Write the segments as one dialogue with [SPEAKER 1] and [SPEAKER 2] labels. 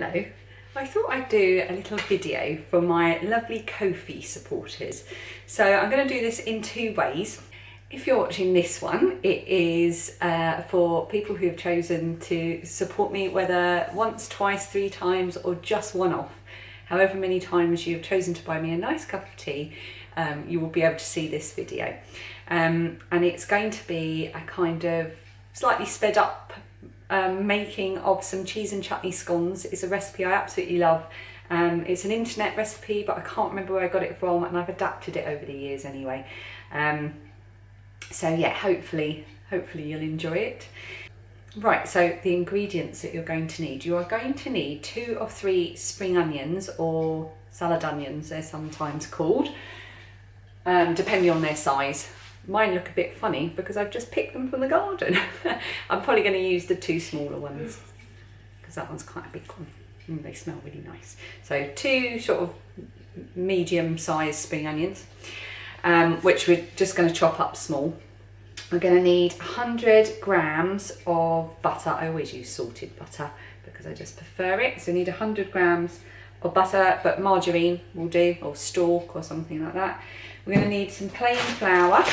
[SPEAKER 1] Hello, I thought I'd do a little video for my lovely Ko-fi supporters. So I'm going to do this in two ways. If you're watching this one, it is for people who have chosen to support me, whether once, twice, three times, or just one-off. However many times you have chosen to buy me a nice cup of tea, you will be able to see this video. And it's going to be a kind of slightly sped up making of some cheese and chutney scones. It's a recipe I absolutely love. It's an internet recipe, but I can't remember where I got it from, and I've adapted it over the years anyway. So yeah, hopefully you'll enjoy it. Right, so the ingredients that you're going to need. You are going to need 2 or 3 spring onions, or salad onions they're sometimes called, depending on their size. Mine look a bit funny because I've just picked them from the garden. I'm probably going to use the 2 smaller ones because that one's quite a big one. They smell really nice. So 2 sort of medium-sized spring onions, which we're just going to chop up small. We're going to need 100 grams of butter. I always use salted butter because I just prefer it. So we need 100 grams of butter, but margarine will do, or stork or something like that. We're going to need some plain flour,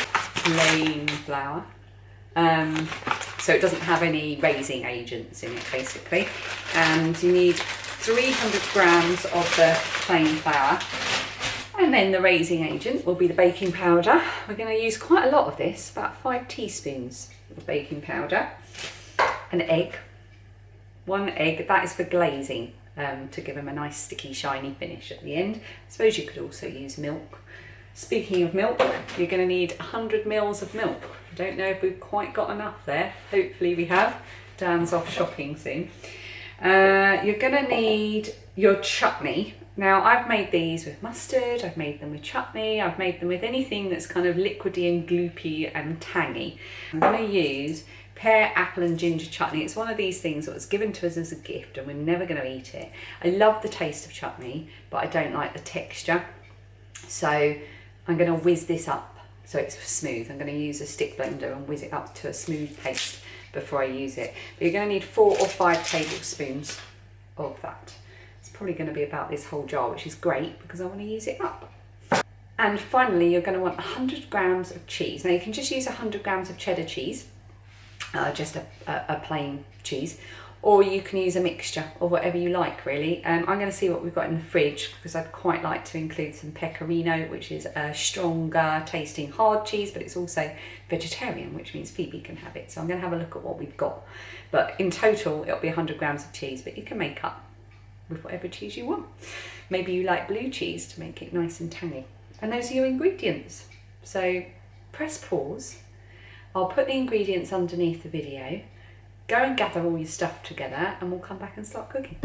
[SPEAKER 1] so it doesn't have any raising agents in it basically. And you need 300 grams of the plain flour. And then the raising agent will be the baking powder. We're going to use quite a lot of this, about 5 teaspoons of baking powder. An egg, 1 egg, that is for glazing, to give them a nice sticky shiny finish at the end. I suppose you could also use milk. Speaking of milk, you're going to need 100 mils of milk. I don't know if we've quite got enough there. Hopefully we have. Dan's off shopping soon. You're going to need your chutney. Now I've made these with mustard, I've made them with chutney, I've made them with anything that's kind of liquidy and gloopy and tangy. I'm going to use pear, apple and ginger chutney. It's one of these things that was given to us as a gift and we're never going to eat it. I love the taste of chutney, but I don't like the texture. So I'm going to whiz this up so it's smooth. I'm going to use a stick blender and whiz it up to a smooth paste before I use it. But you're going to need 4 or 5 tablespoons of that. It's probably going to be about this whole jar, which is great because I want to use it up. And finally, you're going to want 100 grams of cheese. Now you can just use 100 grams of cheddar cheese, just a plain cheese, or you can use a mixture or whatever you like really. I'm going to see what we've got in the fridge because I'd quite like to include some pecorino, which is a stronger tasting hard cheese, but it's also vegetarian, which means Phoebe can have it. So I'm going to have a look at what we've got. But in total, it'll be 100 grams of cheese, but you can make up with whatever cheese you want. Maybe you like blue cheese to make it nice and tangy. And those are your ingredients. So press pause. I'll put the ingredients underneath the video. Go and gather all your stuff together and we'll come back and start cooking.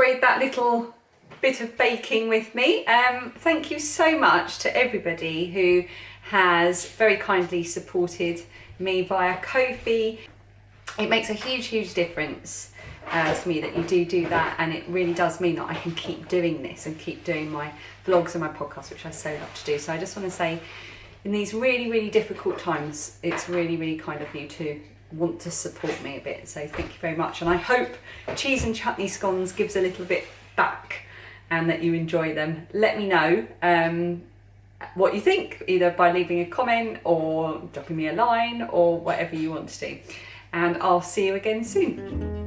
[SPEAKER 1] enjoyed that little bit of baking with me. Thank you so much to everybody who has very kindly supported me via Ko-fi. It makes a huge difference to me that you do that, and it really does mean that I can keep doing this and keep doing my vlogs and my podcast, which I so love to do. So I just want to say, in these really difficult times, it's really kind of you to want to support me a bit. So thank you very much, and I hope Cheese and Chutney Scones gives a little bit back and that you enjoy them. Let me know what you think, either by leaving a comment or dropping me a line or whatever you want to do. And I'll see you again soon.